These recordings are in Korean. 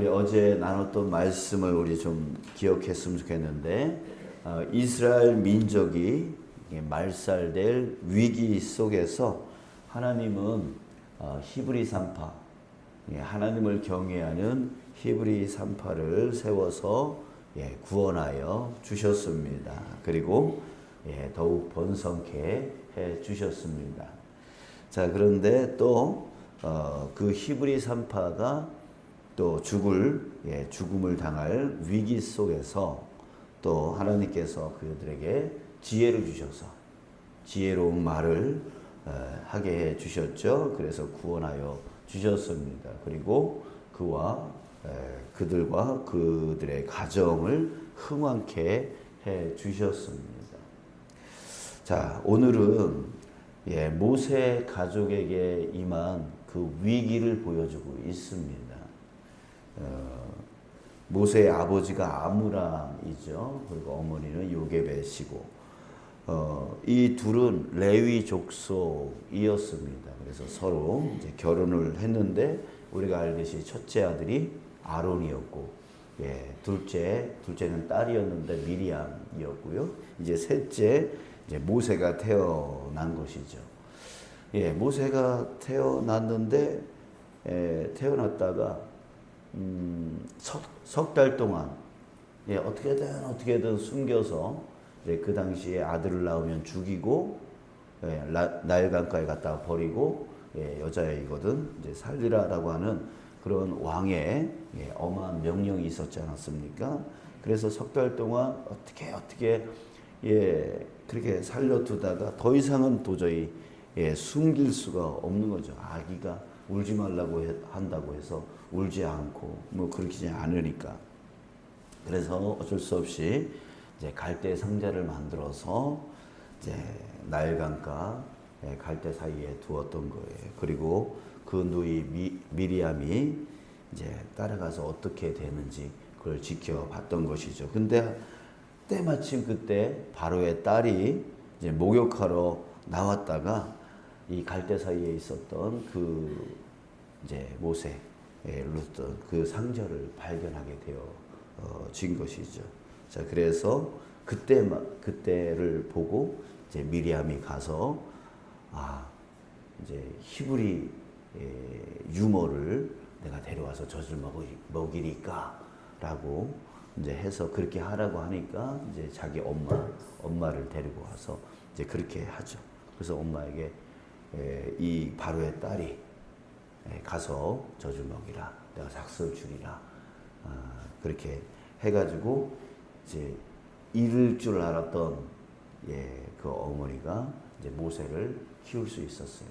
우리 어제 나눴던 말씀을 우리 좀 기억했으면 좋겠는데, 이스라엘 민족이 말살될 위기 속에서 하나님은 히브리 산파, 하나님을 경외하는 히브리 산파를 세워서 구원하여 주셨습니다. 그리고 더욱 번성케 해 주셨습니다. 자, 그런데 또 그 히브리 산파가 또 죽음을 당할 위기 속에서 또 하나님께서 그들에게 지혜를 주셔서 지혜로운 말을 하게 해 주셨죠. 그래서 구원하여 주셨습니다. 그리고 그들과 그들의 가정을 흥왕케 해 주셨습니다. 자, 오늘은 모세 가족에게 임한 그 위기를 보여주고 있습니다. 모세의 아버지가 아므람이죠. 그리고 어머니는 요게벳이고, 이 둘은 레위 족속이었습니다. 그래서 서로 이제 결혼을 했는데, 우리가 알듯이 첫째 아들이 아론이었고, 둘째는 딸이었는데 미리암이었고요. 이제 셋째 이제 모세가 태어난 것이죠. 모세가 태어났는데, 태어났다가 석 달 동안 어떻게든 숨겨서 그 당시에 아들을 낳으면 죽이고 나일강가에 갖다 버리고, 여자애이거든 이제 살리라라고 하는 그런 왕의 엄한 명령이 있었지 않았습니까? 그래서 석 달 동안 어떻게 그렇게 살려두다가 더 이상은 도저히 숨길 수가 없는 거죠. 아기가 울지 말라고 한다고 해서 울지 않고 그렇지 않으니까. 그래서 어쩔 수 없이 이제 갈대 상자를 만들어서 이제 나일강가 갈대 사이에 두었던 거예요. 그리고 그 누이 미리암이 이제 따라가서 어떻게 되는지 그걸 지켜봤던 것이죠. 근데 때마침 그때 바로의 딸이 이제 목욕하러 나왔다가 이 갈대 사이에 있었던 그 이제 모세 룻던 그 상자를 발견하게 되어진 것이죠. 자, 그래서 그때를 보고 이제 미리암이 가서 이제 히브리 유모를 내가 데려와서 젖을 먹이리까라고 이제 해서 그렇게 하라고 하니까 이제 자기 엄마를 데리고 와서 이제 그렇게 하죠. 그래서 엄마에게 이 바로의 딸이 가서 젖을 먹이라, 내가 삭슬 주리라, 그렇게 해가지고 이제 잃을 줄 알았던 그 어머니가 이제 모세를 키울 수 있었어요.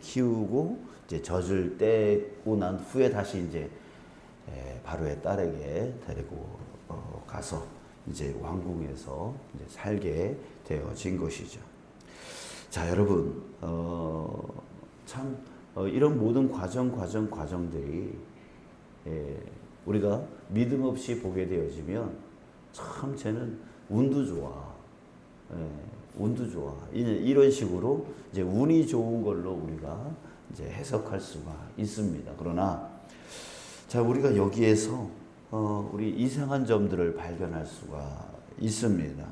키우고 이제 젖을 떼고 난 후에 다시 이제 바로의 딸에게 데리고 가서 이제 왕궁에서 이제 살게 되어진 것이죠. 자, 여러분, 참 이런 모든 과정들이 우리가 믿음 없이 보게 되어지면 참 쟤는 운도 좋아. 운도 좋아. 이런 식으로 이제 운이 좋은 걸로 우리가 이제 해석할 수가 있습니다. 그러나 자, 우리가 여기에서 우리 이상한 점들을 발견할 수가 있습니다.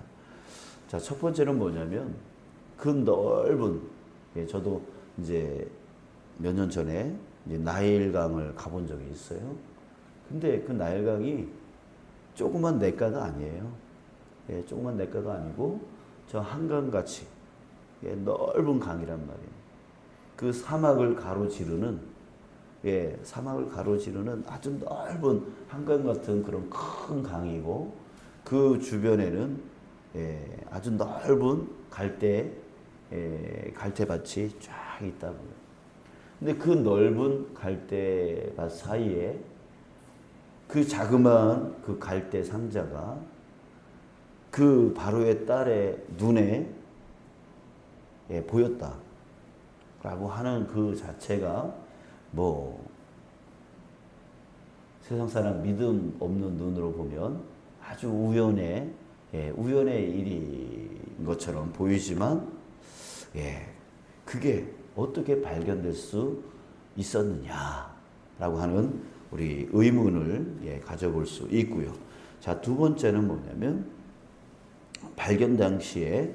자, 첫 번째는 뭐냐면 그 넓은, 저도 이제 몇 년 전에 이제 나일강을 가본 적이 있어요. 근데 그 나일강이 조그만 냇가가 아니에요. 조그만 냇가가 아니고 저 한강같이 넓은 강이란 말이에요. 그 사막을 가로지르는 아주 넓은 한강 같은 그런 큰 강이고, 그 주변에는 아주 넓은 갈대밭이 쫙 있다고요. 근데 그 넓은 갈대밭 사이에 그 자그마한 그 갈대 상자가 그 바로의 딸의 눈에 보였다라고 하는 그 자체가 세상 사람 믿음 없는 눈으로 보면 아주 우연의 일인 것처럼 보이지만, 그게 어떻게 발견될 수 있었느냐라고 하는 우리 의문을 가져볼 수 있고요. 자, 두 번째는 뭐냐면 발견 당시에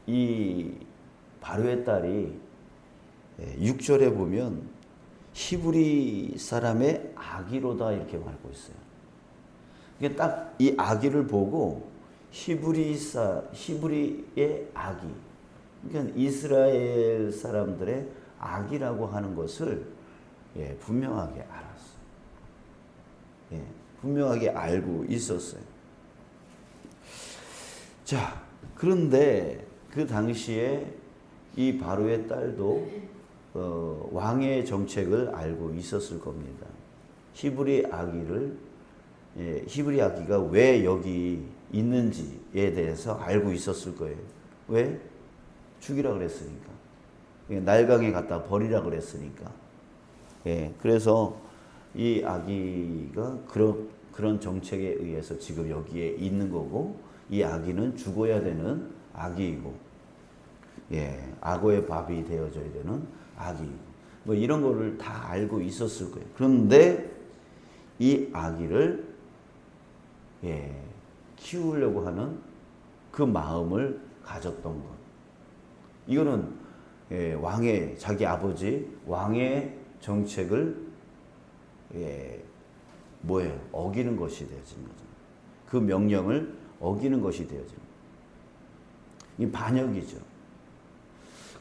이 바로의 딸이 6절에 보면 히브리 사람의 아기로다 이렇게 말하고 있어요. 이게 딱 이 아기를 보고 히브리의 아기, 그러니까 이스라엘 사람들의 아기라고 하는 것을 분명하게 알았어요. 분명하게 알고 있었어요. 자, 그런데 그 당시에 이 바로의 딸도 왕의 정책을 알고 있었을 겁니다. 히브리 아기가 왜 여기 있는지에 대해서 알고 있었을 거예요. 왜? 죽이라 그랬으니까. 날강에 갖다 버리라 그랬으니까. 그래서 이 아기가 그런 정책에 의해서 지금 여기에 있는 거고, 이 아기는 죽어야 되는 아기이고, 악어의 밥이 되어져야 되는 아기이고, 뭐 이런 거를 다 알고 있었을 거예요. 그런데 이 아기를 키우려고 하는 그 마음을 가졌던 것. 이거는 자기 아버지 왕의 정책을 어기는 것이 되어진 거죠. 그 명령을 어기는 것이 되어진 거죠. 이 반역이죠.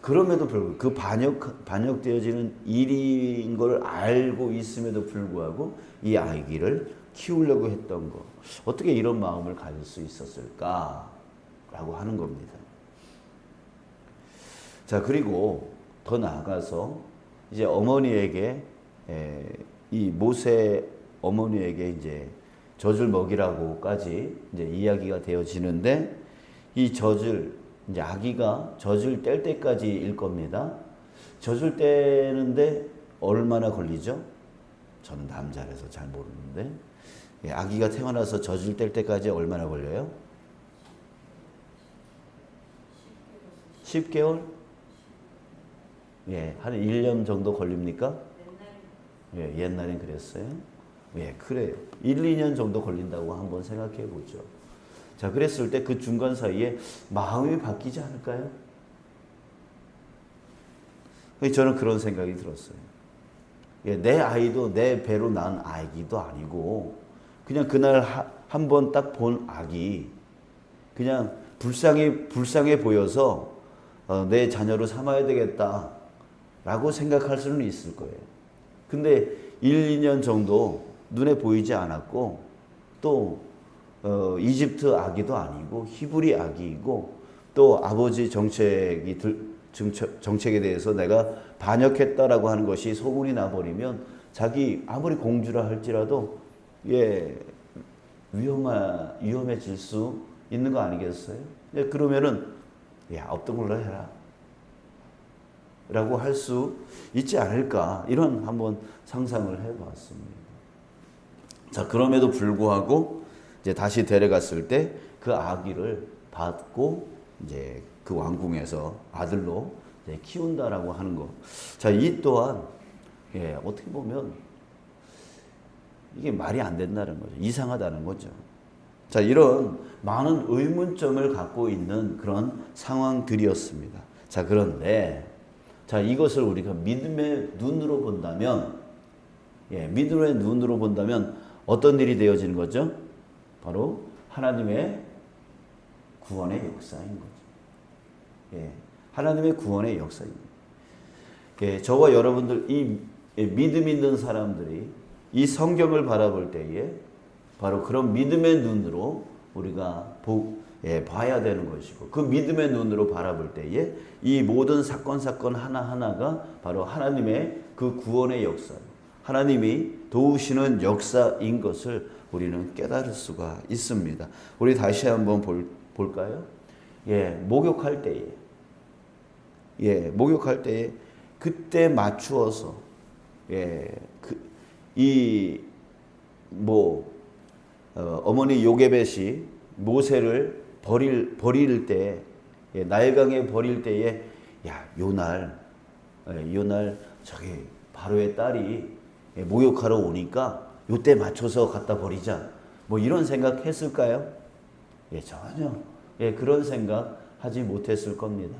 그럼에도 불구하고 그 반역되어지는 일인 걸 알고 있음에도 불구하고 이 아기를 키우려고 했던 것. 어떻게 이런 마음을 가질 수 있었을까라고 하는 겁니다. 자, 그리고 더 나아가서 이제 어머니에게 이 모세 어머니에게 이제 젖을 먹이라고까지 이제 이야기가 되어지는데, 이 젖을 이제 아기가 젖을 뗄 때까지일 겁니다. 젖을 떼는데 얼마나 걸리죠? 저는 남자라서 잘 모르는데, 아기가 태어나서 젖을 뗄 때까지 얼마나 걸려요? 10개월? 한 1년 정도 걸립니까? 옛날엔 그랬어요. 그래요. 1, 2년 정도 걸린다고 한번 생각해 보죠. 자, 그랬을 때 그 중간 사이에 마음이 바뀌지 않을까요? 저는 그런 생각이 들었어요. 내 아이도 내 배로 낳은 아기도 아니고, 그냥 그날 한 번 딱 본 아기, 그냥 불쌍해 보여서 내 자녀로 삼아야 되겠다라고 생각할 수는 있을 거예요. 근데 1, 2년 정도 눈에 보이지 않았고, 또 이집트 아기도 아니고 히브리 아기이고, 또 아버지 정책에 대해서 내가 반역했다라고 하는 것이 소문이 나버리면 자기 아무리 공주라 할지라도 위험해질 수 있는 거 아니겠어요? 그러면은 없던 걸로 해라 라고 할 수 있지 않을까, 이런 한번 상상을 해봤습니다. 자, 그럼에도 불구하고 이제 다시 데려갔을 때 그 아기를 받고 이제 그 왕궁에서 아들로 이제 키운다라고 하는 거. 자, 이 또한 어떻게 보면 이게 말이 안 된다는 거죠. 이상하다는 거죠. 자, 이런 많은 의문점을 갖고 있는 그런 상황들이었습니다. 자, 그런데 자, 이것을 우리가 믿음의 눈으로 본다면, 믿음의 눈으로 본다면 어떤 일이 되어지는 거죠? 바로 하나님의 구원의 역사인 거죠. 하나님의 구원의 역사입니다. 저와 여러분들, 이 믿음 있는 사람들이 이 성경을 바라볼 때에 바로 그런 믿음의 눈으로 우리가 봐야 되는 것이고, 그 믿음의 눈으로 바라볼 때에 이 모든 사건 하나하나가 바로 하나님의 그 구원의 역사, 하나님이 도우시는 역사인 것을 우리는 깨달을 수가 있습니다. 우리 다시 한번 볼까요? 목욕할 때에 그때 맞추어서 어머니 요게벳이 모세를 버릴 때, 나일강에 버릴 때에 요날 저기 바로의 딸이 목욕하러 오니까 요때 맞춰서 갖다 버리자. 뭐 이런 생각 했을까요? 전혀 그런 생각 하지 못했을 겁니다.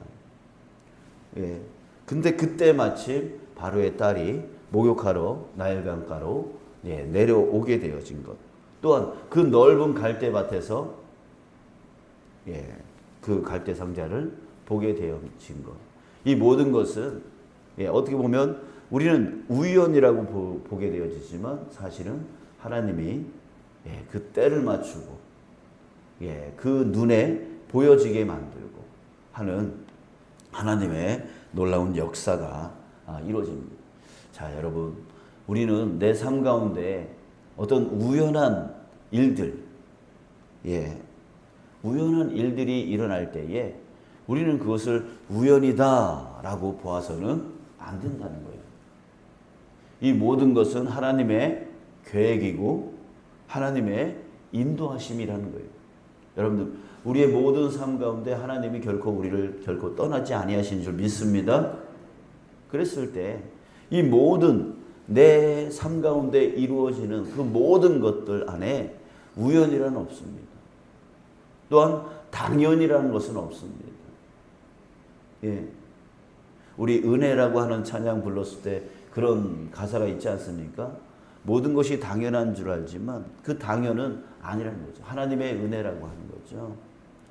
근데 그때 마침 바로의 딸이 목욕하러 나일강가로 내려오게 되어진 것. 또한 그 넓은 갈대밭에서 그 갈대 상자를 보게 되어진 것. 이 모든 것은 어떻게 보면 우리는 우연이라고 보게 되어지지만 사실은 하나님이 그 때를 맞추고 그 눈에 보여지게 만들고 하는 하나님의 놀라운 역사가 이루어집니다. 자, 여러분, 우리는 내 삶 가운데 어떤 우연한 일들, 우연한 일들이 일어날 때에 우리는 그것을 우연이다라고 보아서는 안 된다는 거예요. 이 모든 것은 하나님의 계획이고 하나님의 인도하심이라는 거예요. 여러분들, 우리의 모든 삶 가운데 하나님이 결코 우리를 결코 떠나지 아니하신 줄 믿습니다. 그랬을 때 이 모든 내 삶 가운데 이루어지는 그 모든 것들 안에 우연이라는 없습니다. 또한 당연이라는 것은 없습니다. 우리 은혜라고 하는 찬양 불렀을 때 그런 가사가 있지 않습니까? 모든 것이 당연한 줄 알지만 그 당연은 아니라는 거죠. 하나님의 은혜라고 하는 거죠.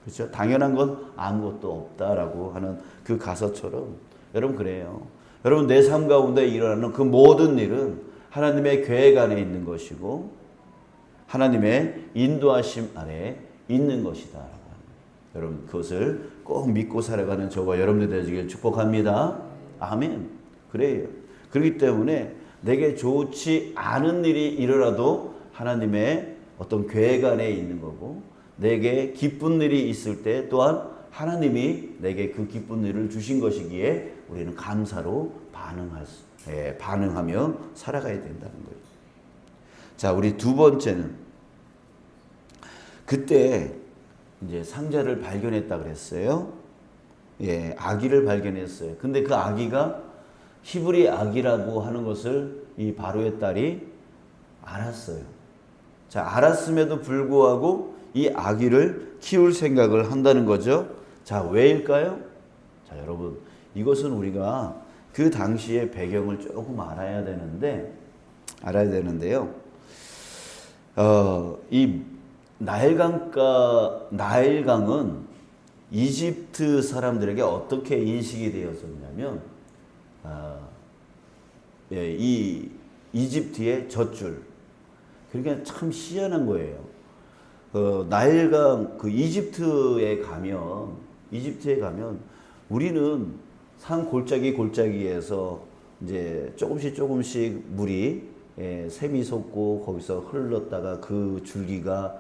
그렇죠? 당연한 건 아무것도 없다라고 하는 그 가사처럼 여러분 그래요. 여러분 내 삶 가운데 일어나는 그 모든 일은 하나님의 계획 안에 있는 것이고 하나님의 인도하심 안에 있는 것이다. 여러분 그것을 꼭 믿고 살아가는 저와 여러분들 되시길 축복합니다. 아멘. 그래요. 그렇기 때문에 내게 좋지 않은 일이 일어나도 하나님의 어떤 계획 안에 있는 거고 내게 기쁜 일이 있을 때 또한 하나님이 내게 그 기쁜 일을 주신 것이기에 우리는 감사로 반응하며 살아가야 된다는 거예요. 자, 우리 두 번째는 그때 이제 상자를 발견했다 그랬어요. 아기를 발견했어요. 근데 그 아기가 히브리 아기라고 하는 것을 이 바로의 딸이 알았어요. 자, 알았음에도 불구하고 이 아기를 키울 생각을 한다는 거죠. 자, 왜일까요? 자, 여러분, 이것은 우리가 그 당시의 배경을 조금 알아야 되는데요. 이 나일강은 이집트 사람들에게 어떻게 인식이 되었었냐면, 이 이집트의 젖줄. 그러니까 참 희한한 거예요. 나일강, 이집트에 가면 우리는 산 골짜기에서 이제 조금씩 물이 샘이 솟고 거기서 흘렀다가 그 줄기가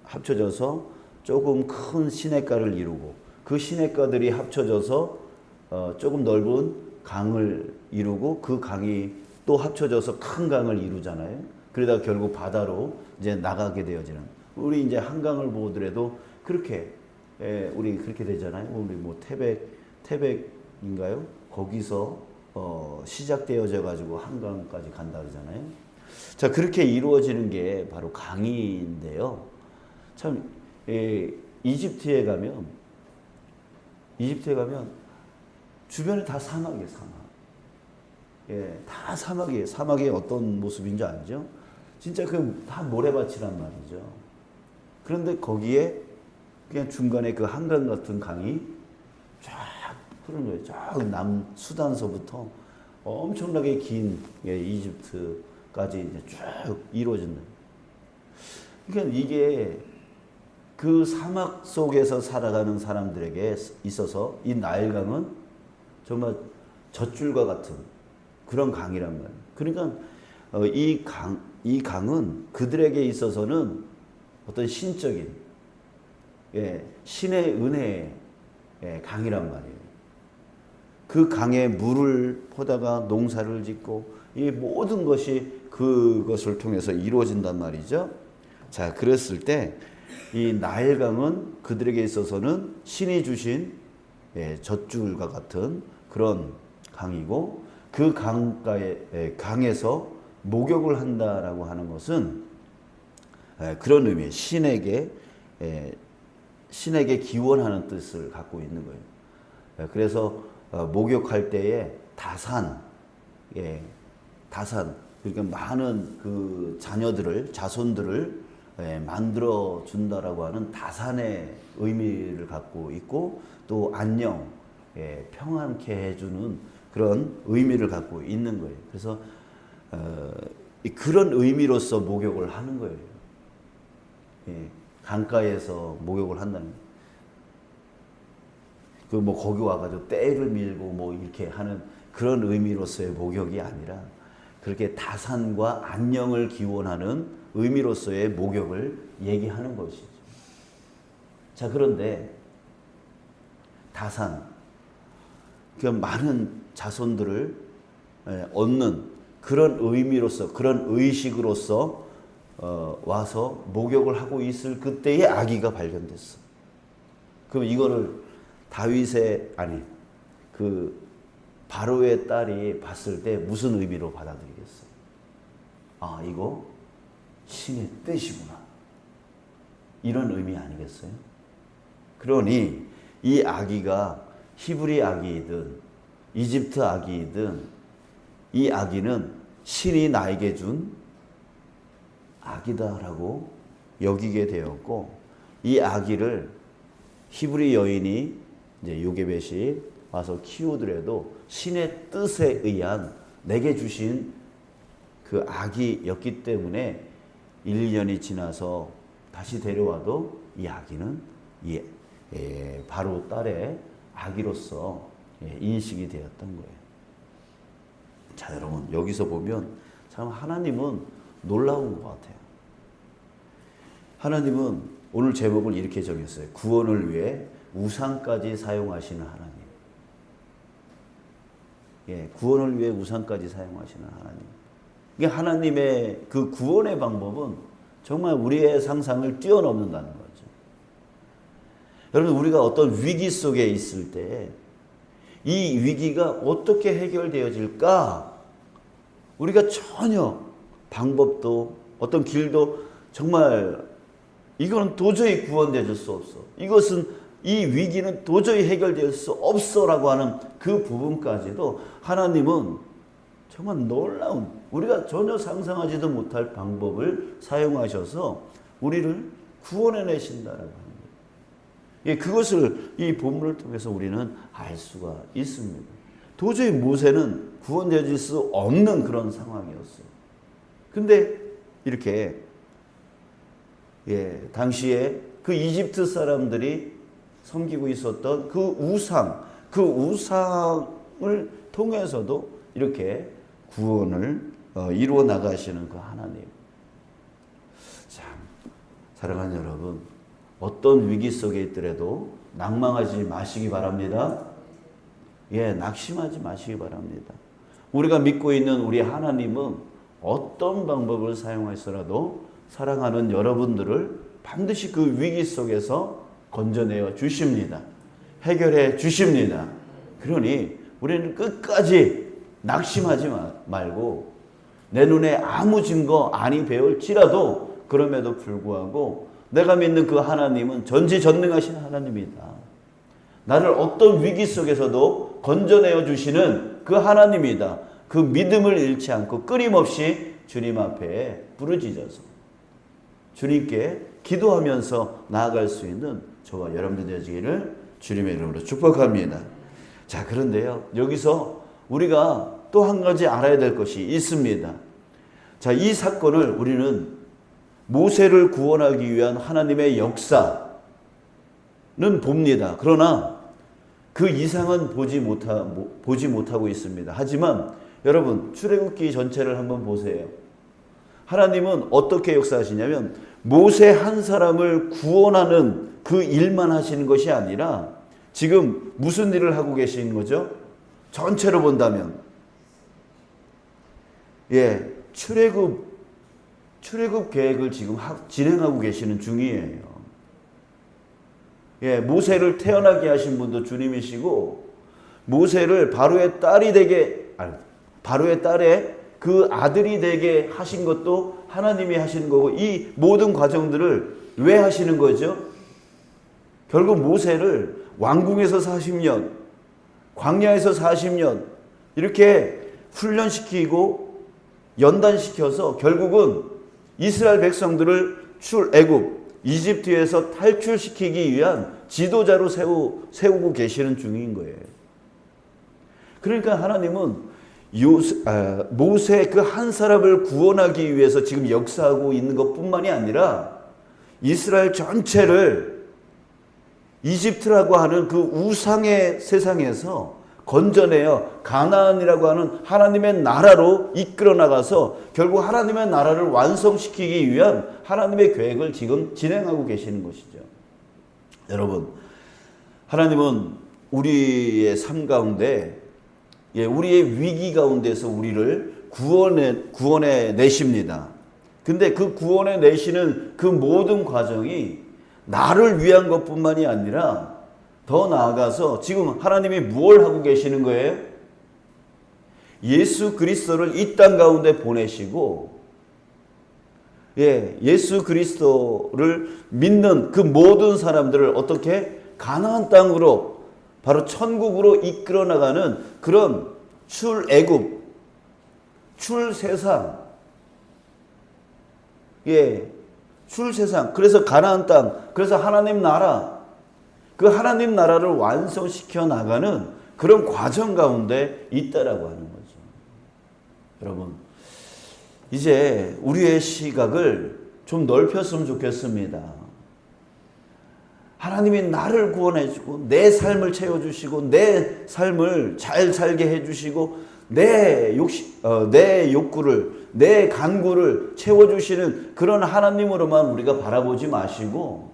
합쳐져서 조금 큰 시냇가를 이루고 그 시냇가들이 합쳐져서 조금 넓은 강을 이루고 그 강이 또 합쳐져서 큰 강을 이루잖아요. 그러다가 결국 바다로 이제 나가게 되어지는. 우리 이제 한강을 보더라도 그렇게 우리 그렇게 되잖아요. 우리 뭐 태백인가요? 거기서 시작되어져 가지고 한강까지 간다 그러잖아요. 자, 그렇게 이루어지는 게 바로 강인데요. 참 이집트에 가면 주변에 다 사막이에요, 사막. 다 사막이에요. 사막이 어떤 모습인지 알죠? 진짜 다 모래밭이란 말이죠. 그런데 거기에 그냥 중간에 그 한강 같은 강이 쫙 흐르는 거예요. 쫙 남수단서부터 엄청나게 긴 이집트까지 이제 쭉 이루어진다. 그러니까 이게 그 사막 속에서 살아가는 사람들에게 있어서 이 나일강은 정말 젖줄과 같은 그런 강이란 말이에요. 그러니까 이 강은 그들에게 있어서는 어떤 신적인 신의 은혜의 강이란 말이에요. 그 강에 물을 퍼다가 농사를 짓고 이 모든 것이 그것을 통해서 이루어진단 말이죠. 자, 그랬을 때 이 나일강은 그들에게 있어서는 신이 주신 젖줄과 같은 그런 강이고 그 강에서 목욕을 한다라고 하는 것은 그런 의미, 신에게 기원하는 뜻을 갖고 있는 거예요. 그래서 목욕할 때에 다산, 그러니까 많은 그 자손들을 만들어 준다라고 하는 다산의 의미를 갖고 있고, 또 안녕, 평안케 해주는 그런 의미를 갖고 있는 거예요. 그래서 그런 의미로서 목욕을 하는 거예요. 강가에서 목욕을 한다는 거예요. 그 뭐 거기 와가지고 떼를 밀고 뭐 이렇게 하는 그런 의미로서의 목욕이 아니라 그렇게 다산과 안녕을 기원하는 의미로서의 목욕을 얘기하는 것이죠. 자, 그런데 다산, 그 많은 자손들을 얻는 그런 의미로서, 그런 의식으로서 와서 목욕을 하고 있을 그때에 아기가 발견됐어. 그럼 이거를 바로의 딸이 봤을 때 무슨 의미로 받아들이겠어요? 아, 이거 신의 뜻이구나. 이런 의미 아니겠어요? 그러니 이 아기가 히브리 아기이든 이집트 아기이든 이 아기는 신이 나에게 준 아기다라고 여기게 되었고, 이 아기를 히브리 여인이 이제 요게벳이 와서 키우더라도 신의 뜻에 의한 내게 주신 그 아기였기 때문에 1년이 지나서 다시 데려와도 이 아기는 바로 딸의 아기로서 인식이 되었던 거예요. 자, 여러분, 여기서 보면 참 하나님은 놀라운 것 같아요. 하나님은 오늘 제목을 이렇게 정했어요. 구원을 위해 우상까지 사용하시는 하나님. 구원을 위해 우상까지 사용하시는 하나님. 이게 하나님의 그 구원의 방법은 정말 우리의 상상을 뛰어넘는다는 거죠. 여러분, 우리가 어떤 위기 속에 있을 때 이 위기가 어떻게 해결되어질까? 우리가 전혀 방법도 어떤 길도 정말 이거는 도저히 구원되어질 수 없어. 이 위기는 도저히 해결될 수 없어라고 하는 그 부분까지도 하나님은 정말 놀라운, 우리가 전혀 상상하지도 못할 방법을 사용하셔서 우리를 구원해내신다라고 하는 거예요. 그것을 이 본문을 통해서 우리는 알 수가 있습니다. 도저히 모세는 구원되어질 수 없는 그런 상황이었어요. 근데 이렇게 당시에 그 이집트 사람들이 섬기고 있었던 그 우상을 통해서도 이렇게 구원을 이루어 나가시는 그 하나님. 참, 사랑하는 여러분, 어떤 위기 속에 있더라도 낭망하지 마시기 바랍니다. 낙심하지 마시기 바랍니다. 우리가 믿고 있는 우리 하나님은 어떤 방법을 사용하시더라도 사랑하는 여러분들을 반드시 그 위기 속에서 건져내어 주십니다. 해결해 주십니다. 그러니 우리는 끝까지 낙심하지 말고, 내 눈에 아무 증거 아니 배울지라도 그럼에도 불구하고 내가 믿는 그 하나님은 전지전능하신 하나님이다. 나를 어떤 위기 속에서도 건져내어 주시는 그 하나님이다. 그 믿음을 잃지 않고 끊임없이 주님 앞에 부르짖어서 주님께 기도하면서 나아갈 수 있는 저와 여러분들 되시기를 주님의 이름으로 축복합니다. 자, 그런데요, 여기서 우리가 또 한 가지 알아야 될 것이 있습니다. 자, 이 사건을 우리는 모세를 구원하기 위한 하나님의 역사는 봅니다. 그러나 그 이상은 보지 못하고 있습니다. 하지만 여러분, 출애굽기 전체를 한번 보세요. 하나님은 어떻게 역사하시냐면 모세 한 사람을 구원하는 그 일만 하시는 것이 아니라 지금 무슨 일을 하고 계신 거죠? 전체로 본다면 출애굽 계획을 지금 진행하고 계시는 중이에요. 모세를 태어나게 하신 분도 주님이시고 모세를 바로의 딸이 되게, 바로의 딸의 그 아들이 되게 하신 것도 하나님이 하시는 거고, 이 모든 과정들을 왜 하시는 거죠? 결국 모세를 왕궁에서 40년, 광야에서 40년 이렇게 훈련시키고 연단시켜서 결국은 이스라엘 백성들을 출애굽 이집트에서 탈출시키기 위한 지도자로 세우고 계시는 중인 거예요. 그러니까 하나님은 모세 그 한 사람을 구원하기 위해서 지금 역사하고 있는 것뿐만이 아니라 이스라엘 전체를 이집트라고 하는 그 우상의 세상에서 건져내어 가나안이라고 하는 하나님의 나라로 이끌어 나가서 결국 하나님의 나라를 완성시키기 위한 하나님의 계획을 지금 진행하고 계시는 것이죠. 여러분, 하나님은 우리의 삶 가운데, 우리의 위기 가운데서 우리를 구원해 내십니다. 근데 그 구원해 내시는 그 모든 과정이 나를 위한 것뿐만이 아니라 더 나아가서 지금 하나님이 무엇을 하고 계시는 거예요? 예수 그리스도를 이 땅 가운데 보내시고, 예수 그리스도를 믿는 그 모든 사람들을 어떻게 가나안 땅으로, 바로 천국으로 이끌어 나가는 그런 출애굽, 출세상, 출세상, 그래서 가나안 땅, 그래서 하나님 나라, 그 하나님 나라를 완성시켜 나가는 그런 과정 가운데 있다라고 하는 거죠. 여러분, 이제 우리의 시각을 좀 넓혔으면 좋겠습니다. 하나님이 나를 구원해주고 내 삶을 채워주시고 내 삶을 잘 살게 해주시고 내 욕구를, 내 간구를 채워주시는 그런 하나님으로만 우리가 바라보지 마시고,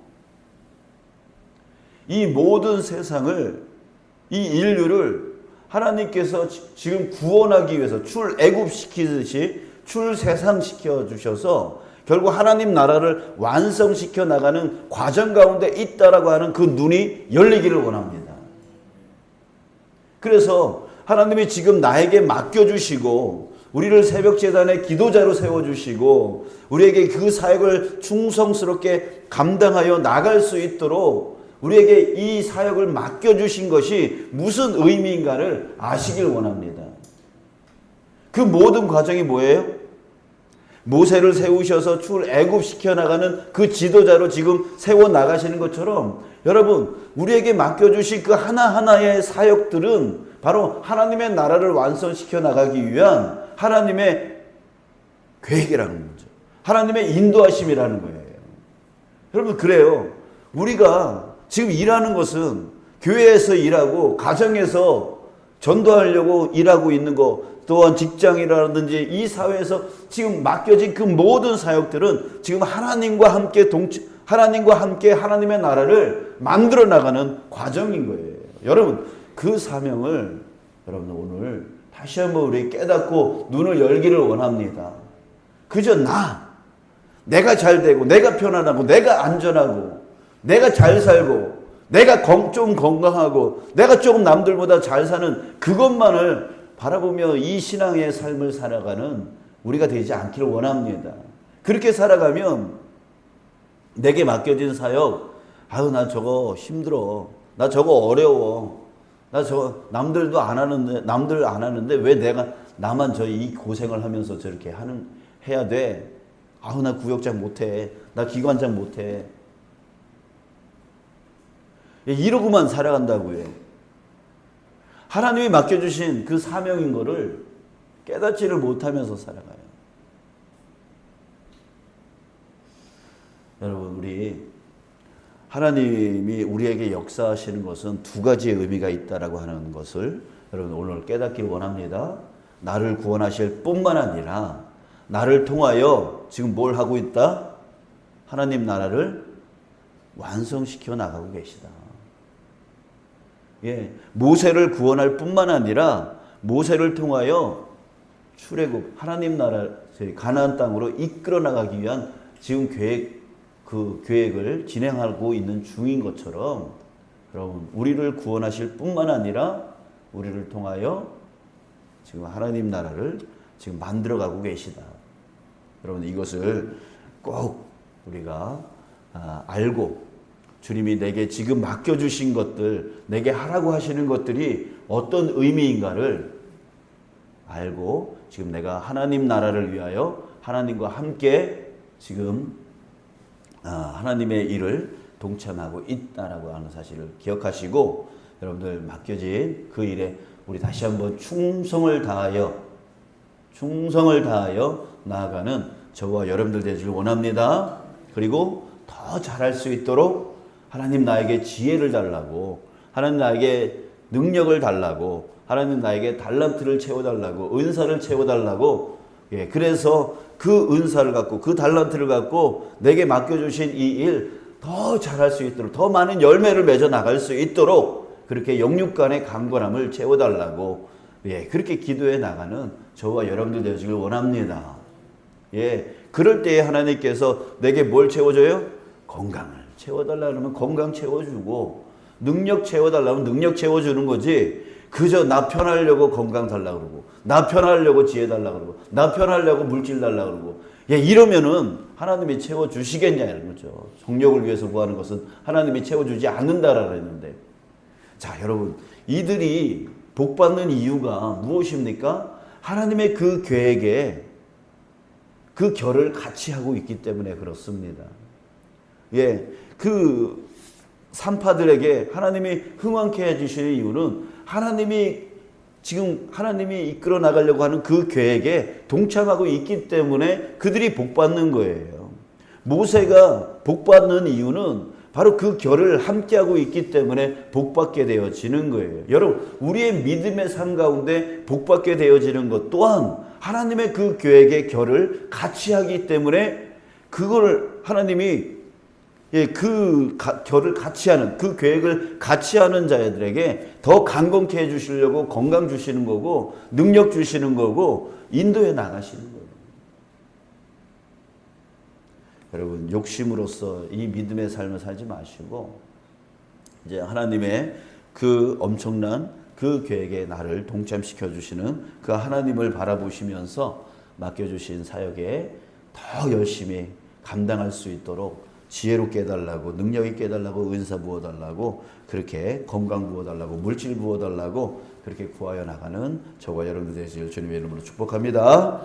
이 모든 세상을, 이 인류를 하나님께서 지금 구원하기 위해서 출애굽시키듯이 출세상시켜 주셔서 결국 하나님 나라를 완성시켜 나가는 과정 가운데 있다라고 하는 그 눈이 열리기를 원합니다. 그래서 하나님이 지금 나에게 맡겨주시고 우리를 새벽재단의 기도자로 세워주시고 우리에게 그 사역을 충성스럽게 감당하여 나갈 수 있도록 우리에게 이 사역을 맡겨주신 것이 무슨 의미인가를 아시길 원합니다. 그 모든 과정이 뭐예요? 모세를 세우셔서 출애굽시켜 나가는 그 지도자로 지금 세워나가시는 것처럼 여러분, 우리에게 맡겨주신 그 하나하나의 사역들은 바로 하나님의 나라를 완성시켜 나가기 위한 하나님의 계획이라는 거죠. 하나님의 인도하심이라는 거예요. 여러분, 그래요. 우리가 지금 일하는 것은 교회에서 일하고 가정에서 전도하려고 일하고 있는 거, 또한 직장이라든지 이 사회에서 지금 맡겨진 그 모든 사역들은 지금 하나님과 함께 하나님의 나라를 만들어 나가는 과정인 거예요. 여러분, 그 사명을 여러분 오늘 다시 한번 우리 깨닫고 눈을 열기를 원합니다. 그저 내가 잘 되고 내가 편안하고 내가 안전하고 내가 잘 살고 내가 좀 건강하고 내가 조금 남들보다 잘 사는 그것만을 바라보며 이 신앙의 삶을 살아가는 우리가 되지 않기를 원합니다. 그렇게 살아가면 내게 맡겨진 사역, 나 저거 힘들어, 나 저거 어려워, 나 저거 남들 안 하는데 왜 나만 이 고생을 하면서 저렇게 해야 돼? 나 구역장 못해, 나 기관장 못해. 이러고만 살아간다고요. 하나님이 맡겨주신 그 사명인 거를 깨닫지를 못하면서 살아가요. 여러분, 우리 하나님이 우리에게 역사하시는 것은 두 가지의 의미가 있다라고 하는 것을 여러분 오늘 깨닫기 원합니다. 나를 구원하실 뿐만 아니라 나를 통하여 지금 뭘 하고 있다? 하나님 나라를 완성시켜 나가고 계시다. 모세를 구원할 뿐만 아니라 모세를 통하여 출애굽, 하나님 나라, 가나안 땅으로 이끌어 나가기 위한 지금 그 계획을 진행하고 있는 중인 것처럼 여러분, 우리를 구원하실 뿐만 아니라 우리를 통하여 지금 하나님 나라를 지금 만들어가고 계시다. 여러분 이것을 꼭 우리가 알고 주님이 내게 지금 맡겨주신 것들, 내게 하라고 하시는 것들이 어떤 의미인가를 알고 지금 내가 하나님 나라를 위하여 하나님과 함께 지금 하나님의 일을 동참하고 있다라고 하는 사실을 기억하시고 여러분들 맡겨진 그 일에 우리 다시 한번 충성을 다하여 나아가는 저와 여러분들 되기를 원합니다. 그리고 더 잘할 수 있도록 하나님 나에게 지혜를 달라고, 하나님 나에게 능력을 달라고, 하나님 나에게 달란트를 채워달라고, 은사를 채워달라고, 그래서 그 은사를 갖고 그 달란트를 갖고 내게 맡겨주신 이 일 더 잘할 수 있도록, 더 많은 열매를 맺어 나갈 수 있도록 그렇게 영육 간의 강건함을 채워달라고 그렇게 기도해 나가는 저와 여러분들 되시길 원합니다. 그럴 때에 하나님께서 내게 뭘 채워줘요? 건강을 채워달라 그러면 건강 채워주고, 능력 채워달라면 능력 채워주는 거지, 그저 나 편하려고 건강 달라 그러고, 나 편하려고 지혜 달라 그러고, 나 편하려고 물질 달라 그러고, 이러면은 하나님이 채워주시겠냐 이런 거죠. 성령을 위해서 구하는 것은 하나님이 채워주지 않는다라고 했는데, 자 여러분, 이들이 복받는 이유가 무엇입니까? 하나님의 그 계획에 그 결을 같이 하고 있기 때문에 그렇습니다. 그 산파들에게 하나님이 흥왕케 해주시는 이유는 하나님이 이끌어 나가려고 하는 그 계획에 동참하고 있기 때문에 그들이 복받는 거예요. 모세가 복받는 이유는 바로 그 결을 함께하고 있기 때문에 복받게 되어지는 거예요. 여러분, 우리의 믿음의 삶 가운데 복받게 되어지는 것 또한 하나님의 그 계획의 결을 같이 하기 때문에 그걸 하나님이 그 결을 같이 하는, 그 계획을 같이 하는 자들에게 더 강건케 해주시려고 건강 주시는 거고, 능력 주시는 거고, 인도해 나가시는 거예요. 여러분, 욕심으로써 이 믿음의 삶을 살지 마시고, 이제 하나님의 그 엄청난 그 계획에 나를 동참시켜 주시는 그 하나님을 바라보시면서 맡겨주신 사역에 더 열심히 감당할 수 있도록 지혜롭게 해달라고, 능력 있게 해달라고, 은사 부어달라고, 그렇게 건강 부어달라고, 물질 부어달라고 그렇게 구하여 나가는 저와 여러분들 되시길 주님의 이름으로 축복합니다.